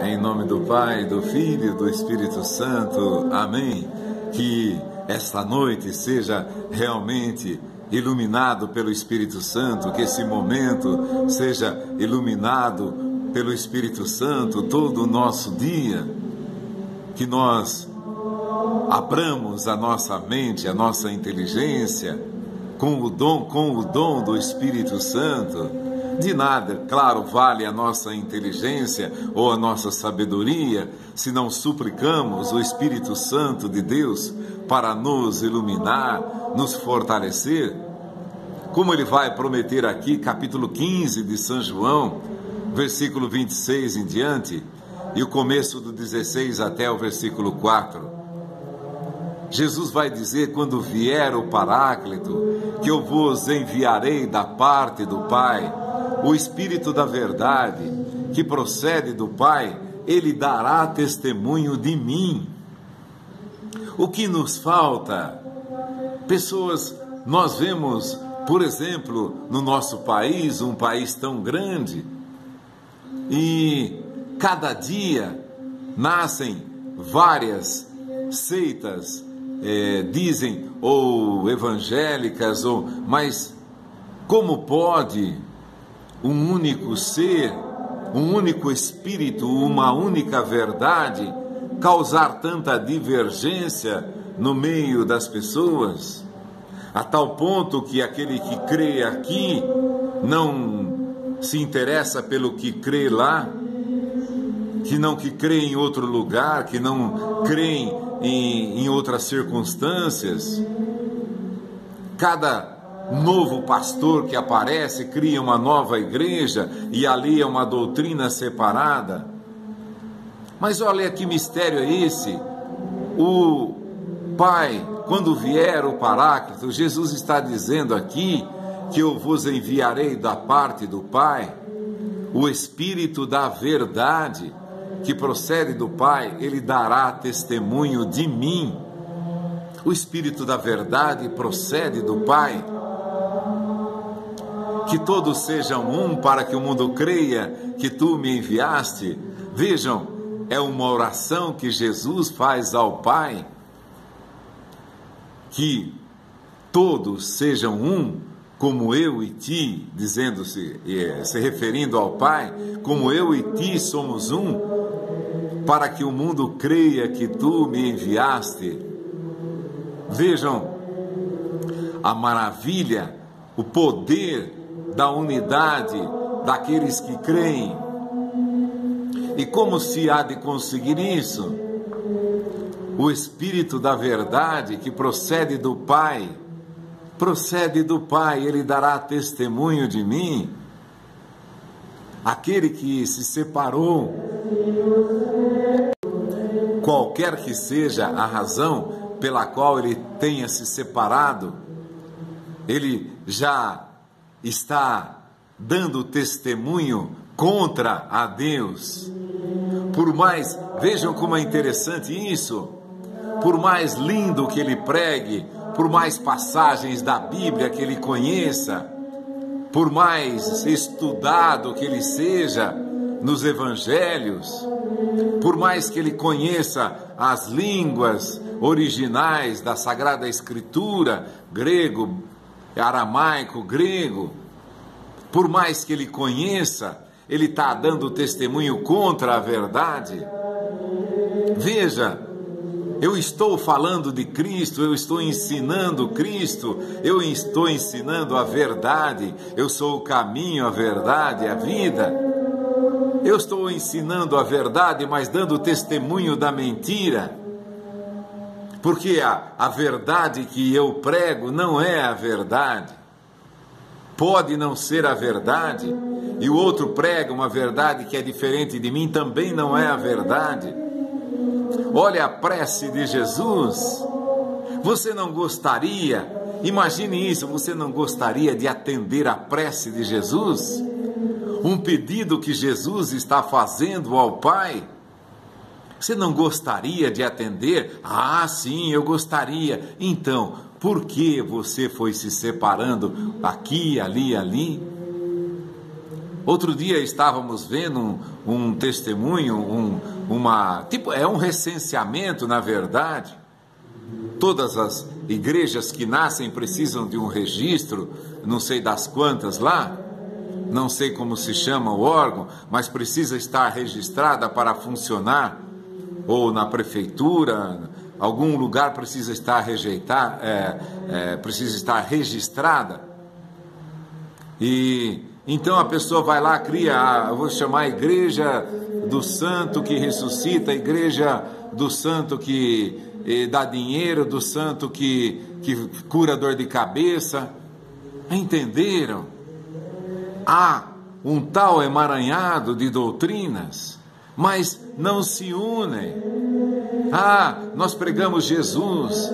Em nome do Pai, do Filho e do Espírito Santo. Amém. Que esta noite seja realmente iluminado pelo Espírito Santo, que esse momento seja iluminado pelo Espírito Santo todo o nosso dia, que nós abramos a nossa mente, a nossa inteligência com o dom do Espírito Santo. De nada, claro, vale a nossa inteligência ou a nossa sabedoria se não suplicamos o Espírito Santo de Deus para nos iluminar, nos fortalecer. Como ele vai prometer aqui, capítulo 15 de São João, versículo 26 em diante, e o começo do 16 até o versículo 4. Jesus vai dizer, quando vier o Paráclito, que eu vos enviarei da parte do Pai, o Espírito da verdade, que procede do Pai, ele dará testemunho de mim. O que nos falta? Pessoas, nós vemos, por exemplo, no nosso país, um país tão grande, e cada dia nascem várias seitas, dizem, ou evangélicas, mas como pode um único ser, um único espírito, uma única verdade causar tanta divergência no meio das pessoas, a tal ponto que aquele que crê aqui não se interessa pelo que crê lá, que crê em outro lugar, que não crê em outras circunstâncias. Cada novo pastor que aparece cria uma nova igreja e ali é uma doutrina separada. Mas olha que mistério é esse. O Pai, quando vier o Paráclito, Jesus está dizendo aqui que eu vos enviarei da parte do Pai, o Espírito da verdade, que procede do Pai, ele dará testemunho de mim. O Espírito da verdade procede do Pai. Que todos sejam um, para que o mundo creia que tu me enviaste. Vejam, é uma oração que Jesus faz ao Pai. Que todos sejam um, como eu e ti, dizendo-se, se referindo ao Pai, como eu e ti somos um, para que o mundo creia que tu me enviaste. Vejam a maravilha, o poder da unidade daqueles que creem. E como se há de conseguir isso? O Espírito da verdade que procede do Pai, ele dará testemunho de mim. Aquele que se separou, qualquer que seja a razão pela qual ele tenha se separado, ele já está dando testemunho contra a Deus. Por mais, vejam como é interessante isso, por mais lindo que ele pregue, por mais passagens da Bíblia que ele conheça, por mais estudado que ele seja nos evangelhos, por mais que ele conheça as línguas originais da Sagrada Escritura, grego, aramaico, grego, por mais que ele conheça, ele está dando testemunho contra a verdade. Veja, eu estou falando de Cristo, eu estou ensinando Cristo, eu estou ensinando a verdade, eu sou o caminho, a verdade, a vida. Eu estou ensinando a verdade, mas dando testemunho da mentira. Porque a verdade que eu prego não é a verdade. Pode não ser a verdade, e o outro prega uma verdade que é diferente de mim, também não é a verdade. Olha a prece de Jesus. Você não gostaria, imagine isso, você não gostaria de atender a prece de Jesus? Um pedido que Jesus está fazendo ao Pai? Você não gostaria de atender? Ah, sim, eu gostaria. Então, por que você foi se separando aqui, ali, ali? Outro dia estávamos vendo um testemunho, é um recenseamento, na verdade. Todas as igrejas que nascem precisam de um registro, não sei das quantas lá, não sei como se chama o órgão, mas precisa estar registrada para funcionar, ou na prefeitura, algum lugar precisa estar precisa estar registrada. E então a pessoa vai lá, cria, eu vou chamar a igreja do santo que ressuscita, a igreja do santo que dá dinheiro, do santo que cura dor de cabeça. Entenderam? Há um tal emaranhado de doutrinas, mas não se unem. Nós pregamos Jesus,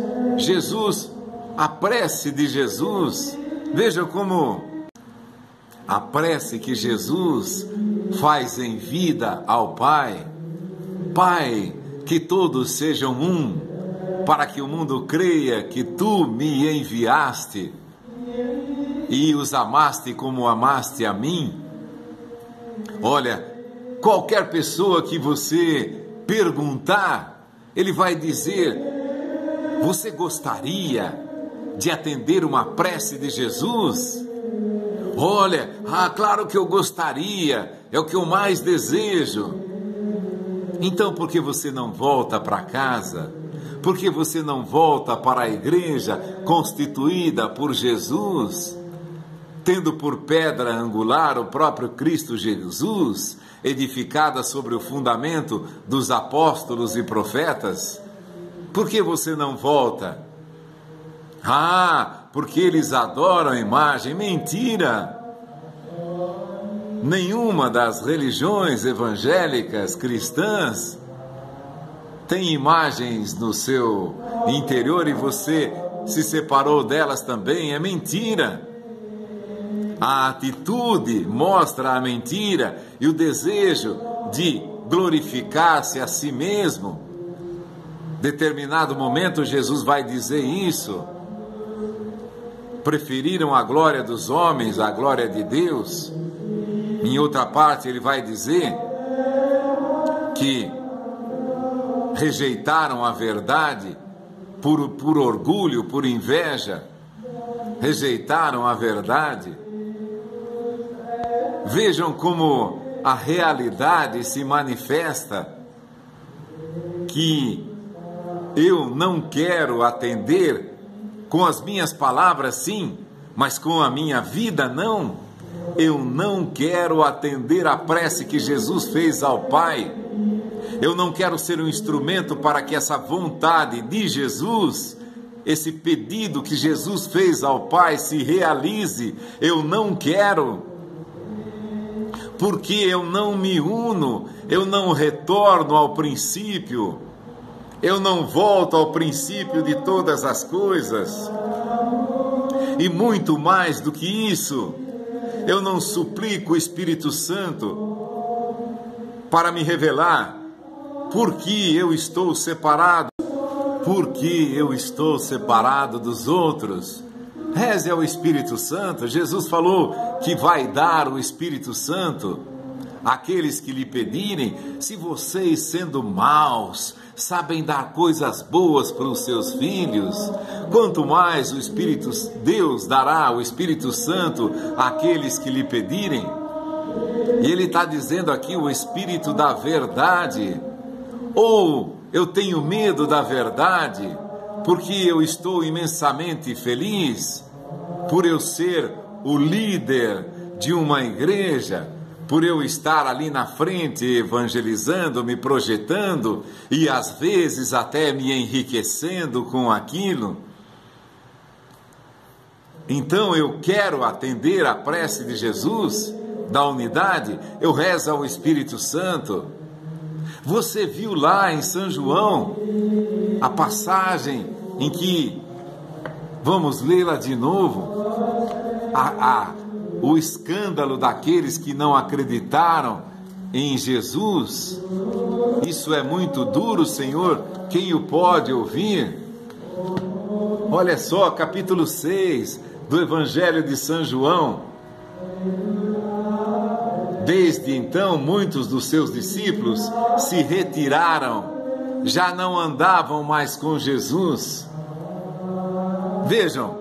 a prece de Jesus. Veja como a prece que Jesus faz em vida ao Pai: Pai, que todos sejam um, para que o mundo creia que Tu me enviaste e os amaste como amaste a mim. Olha, qualquer pessoa que você perguntar, ele vai dizer: você gostaria de atender uma prece de Jesus? Olha, claro que eu gostaria, é o que eu mais desejo. Então, por que você não volta para casa? Por que você não volta para a igreja constituída por Jesus, tendo por pedra angular o próprio Cristo Jesus, edificada sobre o fundamento dos apóstolos e profetas? Por que você não volta? Porque eles adoram a imagem. Mentira! Nenhuma das religiões evangélicas cristãs tem imagens no seu interior e você se separou delas também. É mentira! A atitude mostra a mentira e o desejo de glorificar-se a si mesmo. Determinado momento Jesus vai dizer isso. Preferiram a glória dos homens à glória de Deus. Em outra parte ele vai dizer que rejeitaram a verdade por orgulho, por inveja. Rejeitaram a verdade. Vejam como a realidade se manifesta, que eu não quero atender com as minhas palavras, sim, mas com a minha vida, não. Eu não quero atender a prece que Jesus fez ao Pai. Eu não quero ser um instrumento para que essa vontade de Jesus, esse pedido que Jesus fez ao Pai, se realize. Eu não quero, porque eu não me uno, eu não retorno ao princípio. Eu não volto ao princípio de todas as coisas. E muito mais do que isso, eu não suplico o Espírito Santo para me revelar por que eu estou separado, dos outros. Reze ao Espírito Santo. Jesus falou que vai dar o Espírito Santo àqueles que lhe pedirem. Se vocês, sendo maus, sabem dar coisas boas para os seus filhos, quanto mais Deus dará o Espírito Santo àqueles que lhe pedirem. E ele está dizendo aqui o Espírito da verdade. Ou eu tenho medo da verdade, porque eu estou imensamente feliz por eu ser o líder de uma igreja, por eu estar ali na frente evangelizando, me projetando e às vezes até me enriquecendo com aquilo. Então eu quero atender a prece de Jesus, da unidade, eu rezo ao Espírito Santo. Você viu lá em São João a passagem em que, vamos lê-la de novo, o escândalo daqueles que não acreditaram em Jesus. Isso é muito duro, Senhor, quem o pode ouvir? Olha só, capítulo 6 do Evangelho de São João. Desde então, muitos dos seus discípulos se retiraram, já não andavam mais com Jesus. Vejam,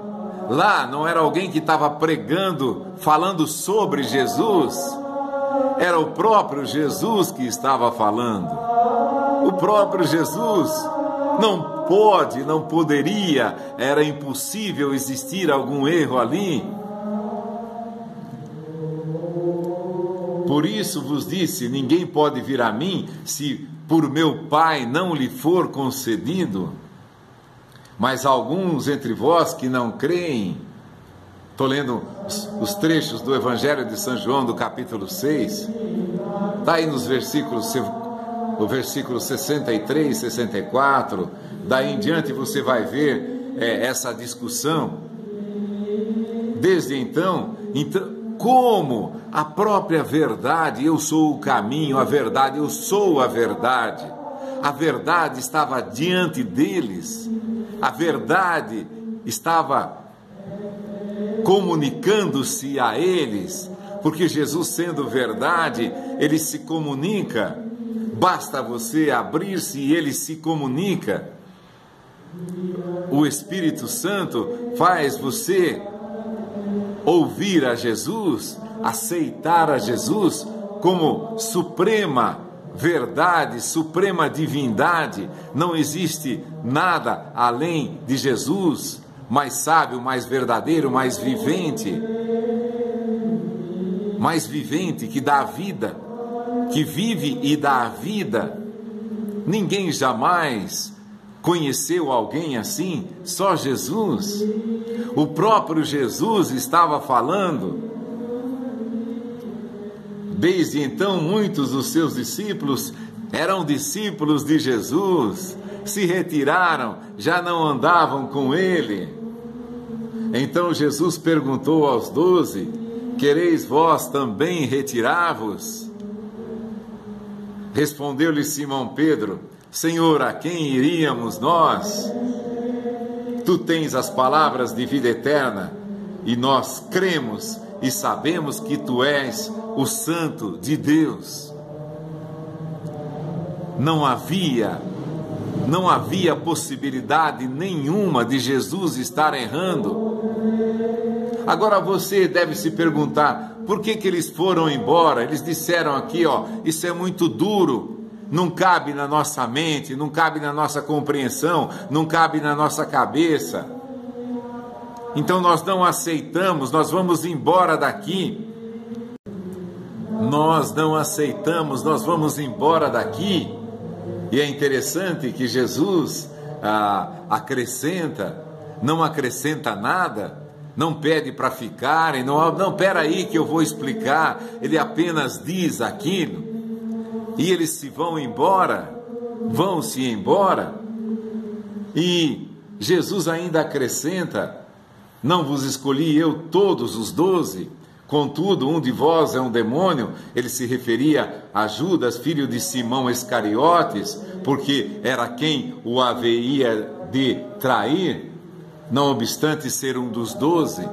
lá não era alguém que estava pregando, falando sobre Jesus, era o próprio Jesus que estava falando. O próprio Jesus. Não pode, não poderia, era impossível existir algum erro ali. Por isso vos disse: ninguém pode vir a mim se por meu Pai não lhe for concedido. Mas alguns entre vós que não creem, estou lendo os trechos do Evangelho de São João, do capítulo 6, está aí nos versículos, o versículo 63, 64, daí em diante você vai ver essa discussão. Desde então, como a própria verdade, eu sou o caminho, a verdade, eu sou a verdade estava diante deles, a verdade estava comunicando-se a eles, porque Jesus, sendo verdade, ele se comunica, basta você abrir-se e ele se comunica. O Espírito Santo faz você ouvir a Jesus, aceitar a Jesus como suprema verdade, suprema divindade. Não existe nada além de Jesus, mais sábio, mais verdadeiro, mais vivente, que dá a vida, que vive e dá a vida. Ninguém jamais conheceu alguém assim, só Jesus. O próprio Jesus estava falando. Desde então, muitos dos seus discípulos eram discípulos de Jesus, se retiraram, já não andavam com ele. Então Jesus perguntou aos 12: quereis vós também retirar-vos? Respondeu-lhe Simão Pedro: Senhor, a quem iríamos nós? Tu tens as palavras de vida eterna, e nós cremos e sabemos que tu és o Santo de Deus. Não havia possibilidade nenhuma de Jesus estar errando. Agora você deve se perguntar, por que eles foram embora? Eles disseram aqui, isso é muito duro, não cabe na nossa mente, não cabe na nossa compreensão, não cabe na nossa cabeça. Então nós não aceitamos, nós vamos embora daqui. Nós não aceitamos, nós vamos embora daqui. E é interessante que Jesus não acrescenta nada, não pede para ficarem, não, peraí que eu vou explicar. Ele apenas diz aquilo, e eles se vão se embora, e Jesus ainda acrescenta: não vos escolhi eu todos os 12, contudo um de vós é um demônio. Ele se referia a Judas, filho de Simão Iscariotes, porque era quem o haveria de trair, não obstante ser um dos 12.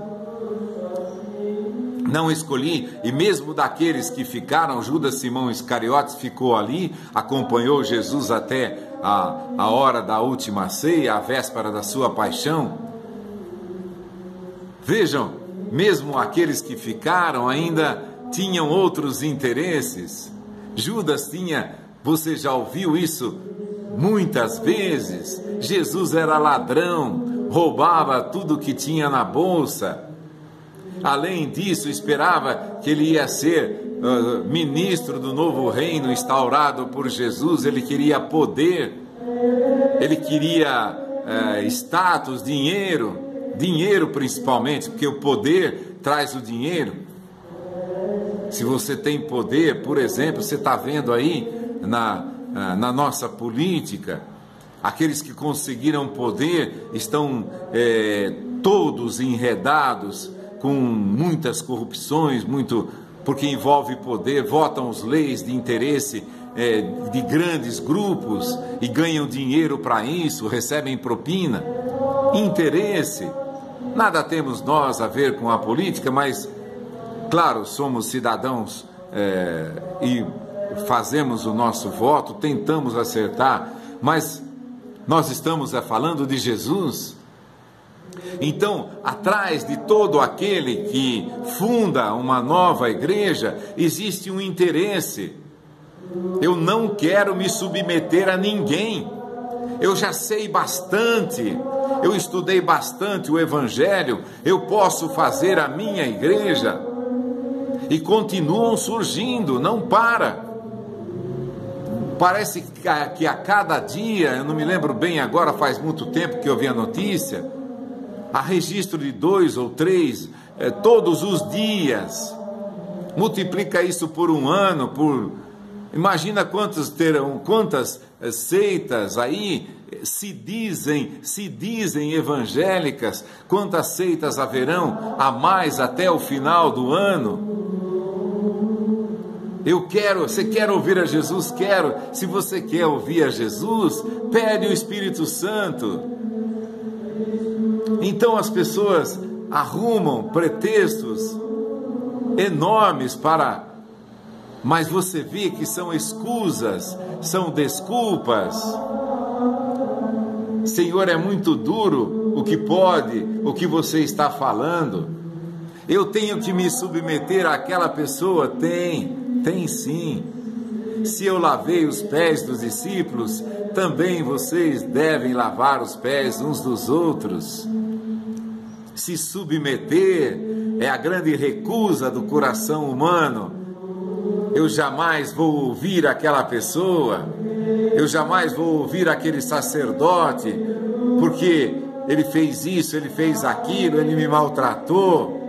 Não escolhi, e mesmo daqueles que ficaram, Judas Simão Iscariotes ficou ali, acompanhou Jesus até a hora da última ceia, a véspera da sua paixão. Vejam, mesmo aqueles que ficaram ainda tinham outros interesses. Judas tinha, você já ouviu isso muitas vezes, Jesus era ladrão, roubava tudo que tinha na bolsa. Além disso, esperava que ele ia ser ministro do novo reino instaurado por Jesus. Ele queria poder, ele queria status, dinheiro principalmente, porque o poder traz o dinheiro. Se você tem poder, por exemplo, você está vendo aí na nossa política, aqueles que conseguiram poder estão todos enredados com muitas corrupções, porque envolve poder, votam as leis de interesse de grandes grupos e ganham dinheiro para isso, recebem propina. Interesse. Nada temos nós a ver com a política, mas, claro, somos cidadãos e fazemos o nosso voto, tentamos acertar, mas nós estamos falando de Jesus. Então, atrás de todo aquele que funda uma nova igreja, existe um interesse. Eu não quero me submeter a ninguém. Eu já sei bastante, eu estudei bastante o Evangelho, eu posso fazer a minha igreja. E continuam surgindo, não para. Parece que a cada dia, eu não me lembro bem agora, faz muito tempo que eu vi a notícia, há registro de 2 ou 3 todos os dias. Multiplica isso por um ano, imagina quantas seitas aí se dizem evangélicas, quantas seitas haverão a mais até o final do ano. Você quer ouvir a Jesus? Quero. Se você quer ouvir a Jesus, pede o Espírito Santo. Então as pessoas arrumam pretextos enormes mas você vê que são escusas, são desculpas. Senhor, é muito duro o que você está falando. Eu tenho que me submeter àquela pessoa? Tem sim. Se eu lavei os pés dos discípulos, também vocês devem lavar os pés uns dos outros. Se submeter é a grande recusa do coração humano. Eu jamais vou ouvir aquela pessoa, eu jamais vou ouvir aquele sacerdote, porque ele fez isso, ele fez aquilo, ele me maltratou.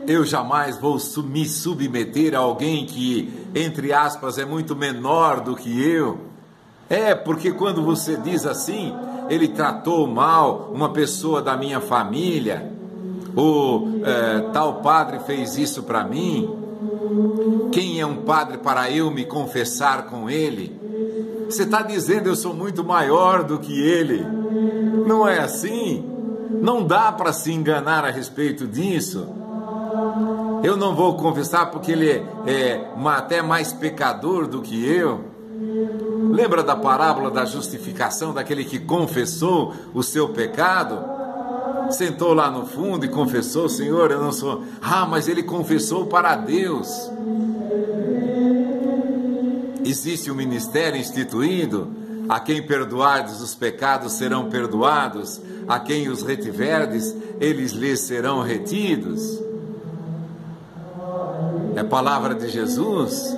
Eu jamais vou me submeter a alguém que, entre aspas, é muito menor do que eu. Porque quando você diz assim, ele tratou mal uma pessoa da minha família, ou tal padre fez isso para mim. Quem é um padre para eu me confessar com ele? Você está dizendo eu sou muito maior do que ele. Não é assim? Não dá para se enganar a respeito disso. Eu não vou confessar porque ele é até mais pecador do que eu. Lembra da parábola da justificação, daquele que confessou o seu pecado? Sentou lá no fundo e confessou: Senhor, eu não sou... mas ele confessou para Deus. Existe um ministério instituído: a quem perdoardes os pecados serão perdoados, a quem os retiverdes, eles lhes serão retidos. É palavra de Jesus.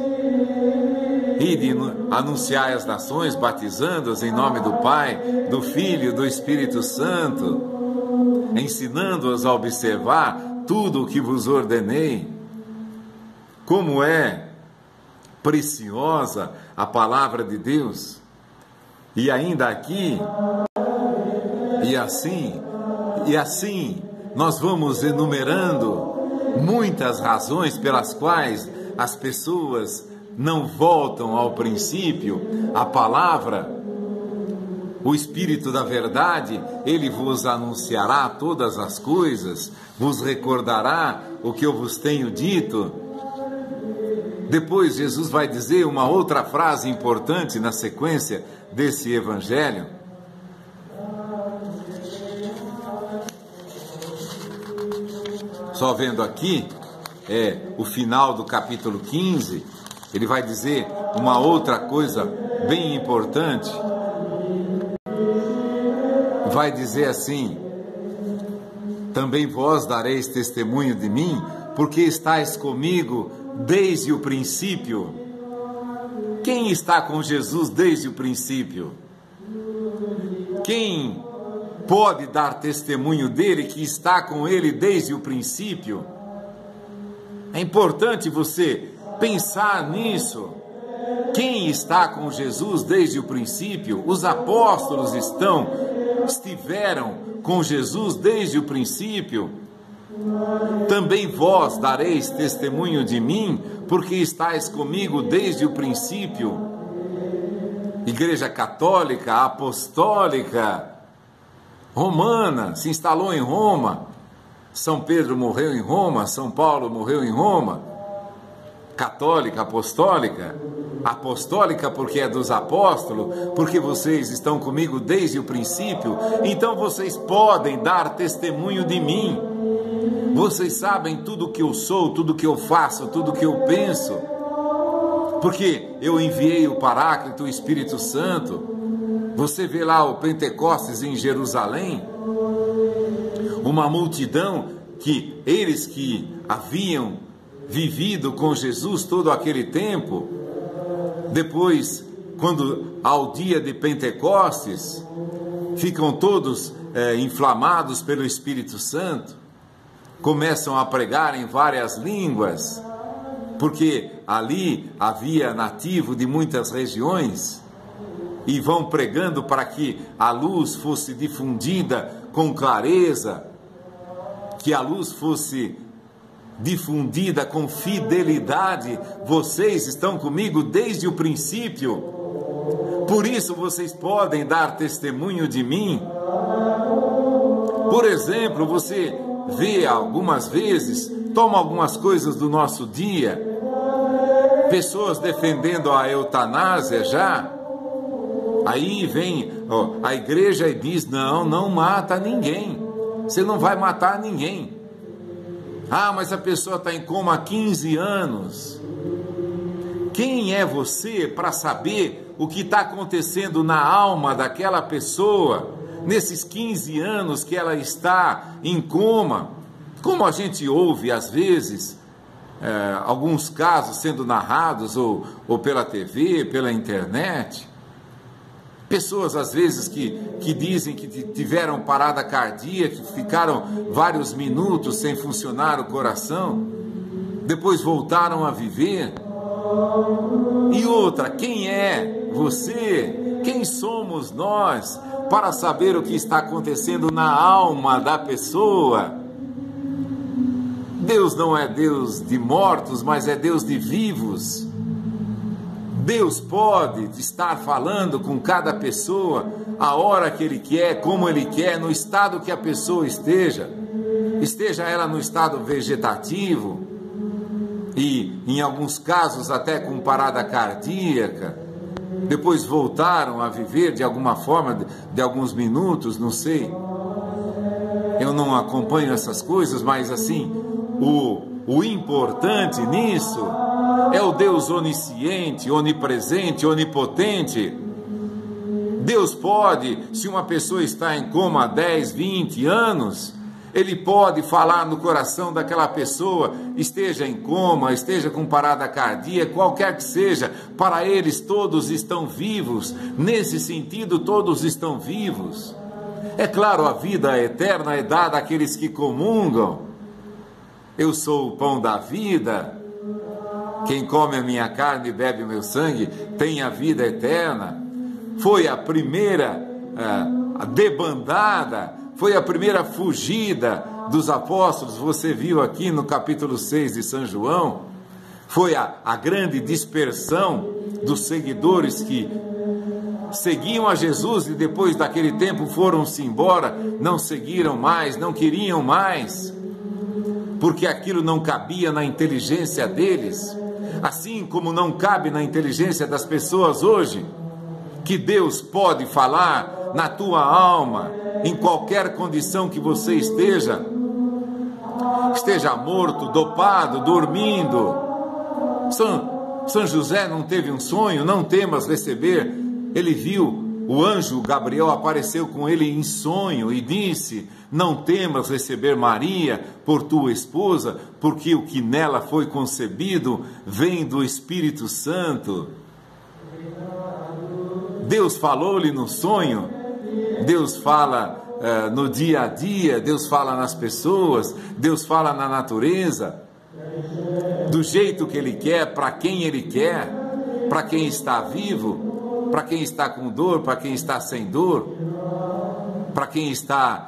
Ide anunciai as nações, batizando-as em nome do Pai, do Filho e do Espírito Santo, ensinando-as a observar tudo o que vos ordenei. Como é preciosa a palavra de Deus. E ainda aqui, e assim, nós vamos enumerando muitas razões pelas quais as pessoas não voltam ao princípio. A palavra, o Espírito da verdade, ele vos anunciará todas as coisas, vos recordará o que eu vos tenho dito. Depois Jesus vai dizer uma outra frase importante na sequência desse evangelho. Só vendo aqui, o final do capítulo 15, ele vai dizer uma outra coisa bem importante. Vai dizer assim: também vós dareis testemunho de mim, porque estáis comigo desde o princípio. Quem está com Jesus desde o princípio? Quem pode dar testemunho dele que está com ele desde o princípio? É importante você pensar nisso. Quem está com Jesus desde o princípio? Os apóstolos estiveram com Jesus desde o princípio. Também vós dareis testemunho de mim, porque estáis comigo desde o princípio. Igreja católica, apostólica, romana, se instalou em Roma. São Pedro morreu em Roma, São Paulo morreu em Roma. Católica, apostólica, apostólica porque é dos apóstolos, porque vocês estão comigo desde o princípio, então vocês podem dar testemunho de mim. Vocês sabem tudo que eu sou, tudo que eu faço, tudo que eu penso, porque eu enviei o Paráclito, o Espírito Santo. Você vê lá o Pentecostes em Jerusalém, uma multidão que eles que haviam vivido com Jesus todo aquele tempo, depois, quando ao dia de Pentecostes, ficam todos inflamados pelo Espírito Santo, começam a pregar em várias línguas, porque ali havia nativo de muitas regiões, e vão pregando para que a luz fosse difundida com clareza, que a luz fosse difundida com fidelidade. Vocês estão comigo desde o princípio, por isso vocês podem dar testemunho de mim. Por exemplo, você vê algumas vezes, toma algumas coisas do nosso dia, pessoas defendendo a eutanásia já, aí vem a igreja e diz, não mata ninguém, você não vai matar ninguém. Ah, mas a pessoa está em coma há 15 anos. Quem é você para saber o que está acontecendo na alma daquela pessoa nesses 15 anos que ela está em coma? Como a gente ouve às vezes alguns casos sendo narrados ou pela TV, pela internet, pessoas às vezes que dizem que tiveram parada cardíaca, que ficaram vários minutos sem funcionar o coração, depois voltaram a viver. E outra, quem é você? Quem somos nós para saber o que está acontecendo na alma da pessoa? Deus não é Deus de mortos, mas é Deus de vivos. Deus pode estar falando com cada pessoa a hora que Ele quer, como Ele quer, no estado que a pessoa esteja ela no estado vegetativo e em alguns casos até com parada cardíaca, depois voltaram a viver de alguma forma, de alguns minutos, não sei, eu não acompanho essas coisas, mas assim, o importante nisso é o Deus onisciente, onipresente, onipotente. Deus pode, se uma pessoa está em coma há 10, 20 anos, Ele pode falar no coração daquela pessoa, esteja em coma, esteja com parada cardíaca, qualquer que seja, para eles todos estão vivos, nesse sentido todos estão vivos. É claro, a vida eterna é dada àqueles que comungam. Eu sou o pão da vida. Quem come a minha carne e bebe o meu sangue tem a vida eterna. Foi a primeira debandada, foi a primeira fugida dos apóstolos. Você viu aqui no capítulo 6 de São João. Foi a grande dispersão dos seguidores que seguiam a Jesus e depois daquele tempo foram-se embora, não seguiram mais, não queriam mais, porque aquilo não cabia na inteligência deles. Assim como não cabe na inteligência das pessoas hoje, que Deus pode falar na tua alma, em qualquer condição que você esteja morto, dopado, dormindo. São José não teve um sonho, não temas receber. Ele viu, o anjo Gabriel apareceu com ele em sonho e disse, não temas receber Maria por tua esposa, porque o que nela foi concebido vem do Espírito Santo. Deus falou-lhe no sonho, Deus fala no dia a dia, Deus fala nas pessoas, Deus fala na natureza, do jeito que Ele quer, para quem Ele quer, para quem está vivo, para quem está com dor, para quem está sem dor, para quem está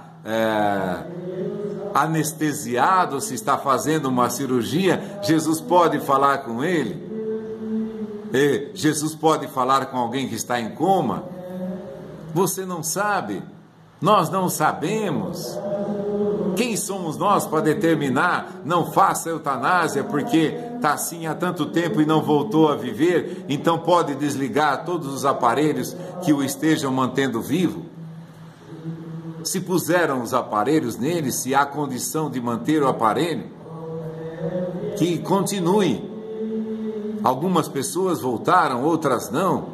anestesiado, se está fazendo uma cirurgia, Jesus pode falar com ele. Jesus pode falar com alguém que está em coma. Você não sabe, nós não sabemos. Quem somos nós para determinar, não faça eutanásia porque está assim há tanto tempo e não voltou a viver, então pode desligar todos os aparelhos que o estejam mantendo vivo? Se puseram os aparelhos nele, se há condição de manter o aparelho, que continue. Algumas pessoas voltaram, outras não,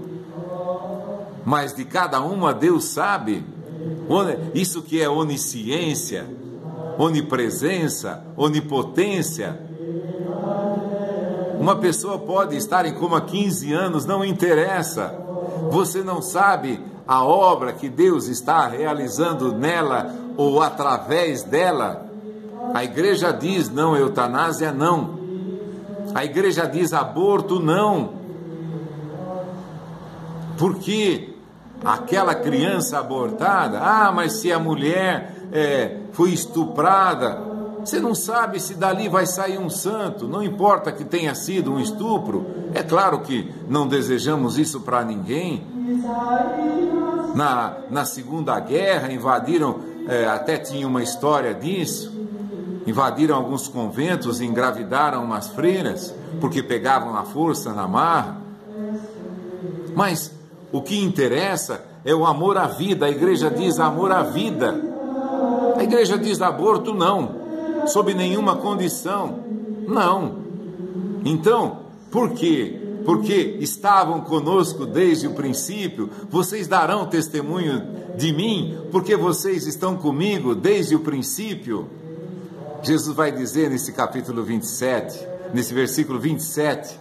mas de cada uma Deus sabe. Isso que é onisciência, onipresença, onipotência. Uma pessoa pode estar em coma 15 anos, não interessa. Você não sabe a obra que Deus está realizando nela ou através dela. A igreja diz não, eutanásia não. A igreja diz aborto não. Porque aquela criança abortada, mas se a mulher foi estuprada, você não sabe se dali vai sair um santo, não importa que tenha sido um estupro. É claro que não desejamos isso para ninguém. Na Segunda Guerra invadiram, até tinha uma história disso, invadiram alguns conventos e engravidaram umas freiras, porque pegavam a força na marra. Mas o que interessa é o amor à vida. A igreja diz amor à vida. A igreja diz aborto não, sob nenhuma condição, não. Então, por quê? Porque estavam conosco desde o princípio. Vocês darão testemunho de mim, porque vocês estão comigo desde o princípio. Jesus vai dizer nesse capítulo 27, nesse versículo 27,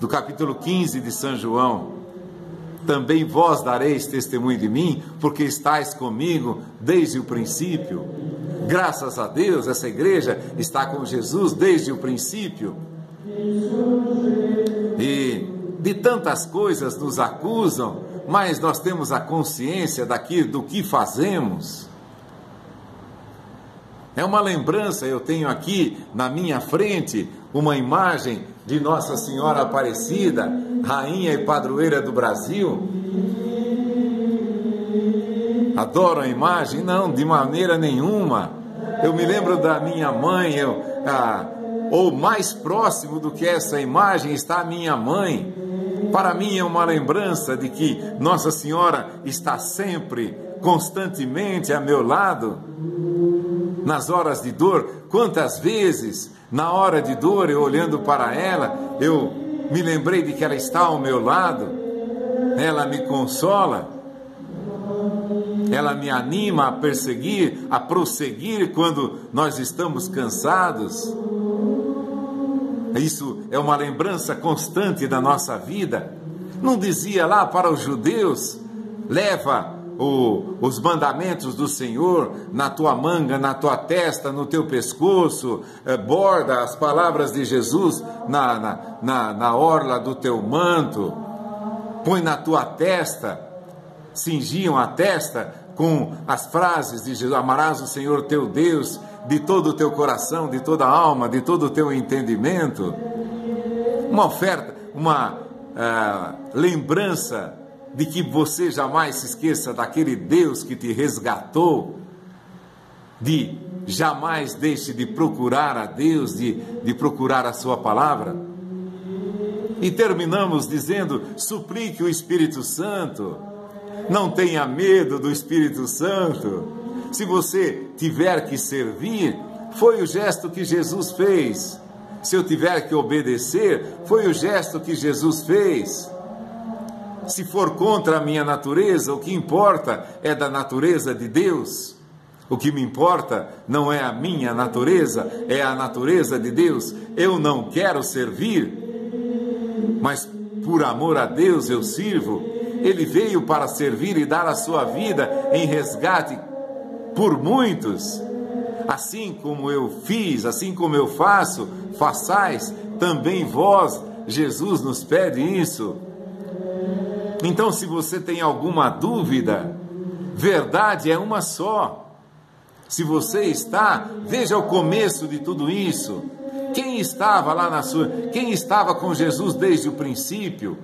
do capítulo 15 de São João: também vós dareis testemunho de mim, porque estáis comigo desde o princípio. Graças a Deus, essa igreja está com Jesus desde o princípio. E de tantas coisas nos acusam, mas nós temos a consciência do que fazemos. É uma lembrança, eu tenho aqui na minha frente uma imagem de Nossa Senhora Aparecida, rainha e padroeira do Brasil. Adoro a imagem? Não, de maneira nenhuma. Eu me lembro da minha mãe, ou mais próximo do que essa imagem está a minha mãe. Para mim é uma lembrança de que Nossa Senhora está sempre, constantemente a meu lado. Nas horas de dor, quantas vezes, na hora de dor, eu olhando para ela, eu me lembrei de que ela está ao meu lado, ela me consola, ela me anima a perseguir, a prosseguir quando nós estamos cansados. Isso é uma lembrança constante da nossa vida. Não dizia lá para os judeus: leva os mandamentos do Senhor na tua manga, na tua testa, no teu pescoço, borda as palavras de Jesus na orla do teu manto, põe na tua testa, cingiam a testa com as frases de Jesus: amarás o Senhor teu Deus de todo o teu coração, de toda a alma, de todo o teu entendimento. Uma oferta, uma lembrança de que você jamais se esqueça daquele Deus que te resgatou, de jamais deixe de procurar a Deus, de procurar a sua palavra. E terminamos dizendo: suplique o Espírito Santo, não tenha medo do Espírito Santo. Se você tiver que servir, foi o gesto que Jesus fez. Se eu tiver que obedecer, foi o gesto que Jesus fez. Se for contra a minha natureza, o que importa é da natureza de Deus. O que me importa não é a minha natureza, é a natureza de Deus. Eu não quero servir, mas por amor a Deus eu sirvo. Ele veio para servir e dar a sua vida em resgate por muitos. Assim como eu fiz, assim como eu faço, façais também vós. Jesus nos pede isso. Então, se você tem alguma dúvida, verdade é uma só. Se você está, veja o começo de tudo isso. Quem estava lá quem estava com Jesus desde o princípio?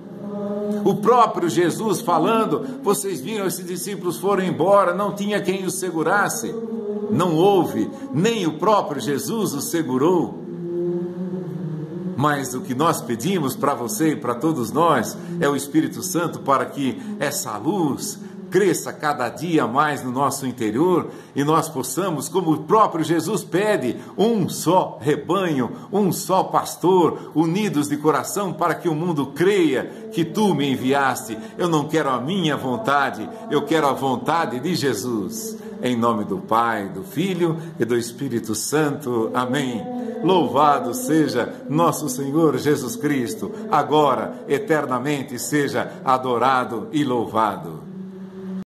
O próprio Jesus falando: vocês viram, esses discípulos foram embora, não tinha quem os segurasse. não houve, nem o próprio Jesus o segurou. Mas o que nós pedimos para você e para todos nós é o Espírito Santo para que essa luz cresça cada dia mais no nosso interior e nós possamos, como o próprio Jesus pede, um só rebanho, um só pastor, unidos de coração para que o mundo creia que tu me enviaste. Eu não quero a minha vontade, eu quero a vontade de Jesus. Em nome do Pai, do Filho e do Espírito Santo. Amém. Louvado seja nosso Senhor Jesus Cristo, agora, eternamente, seja adorado e louvado.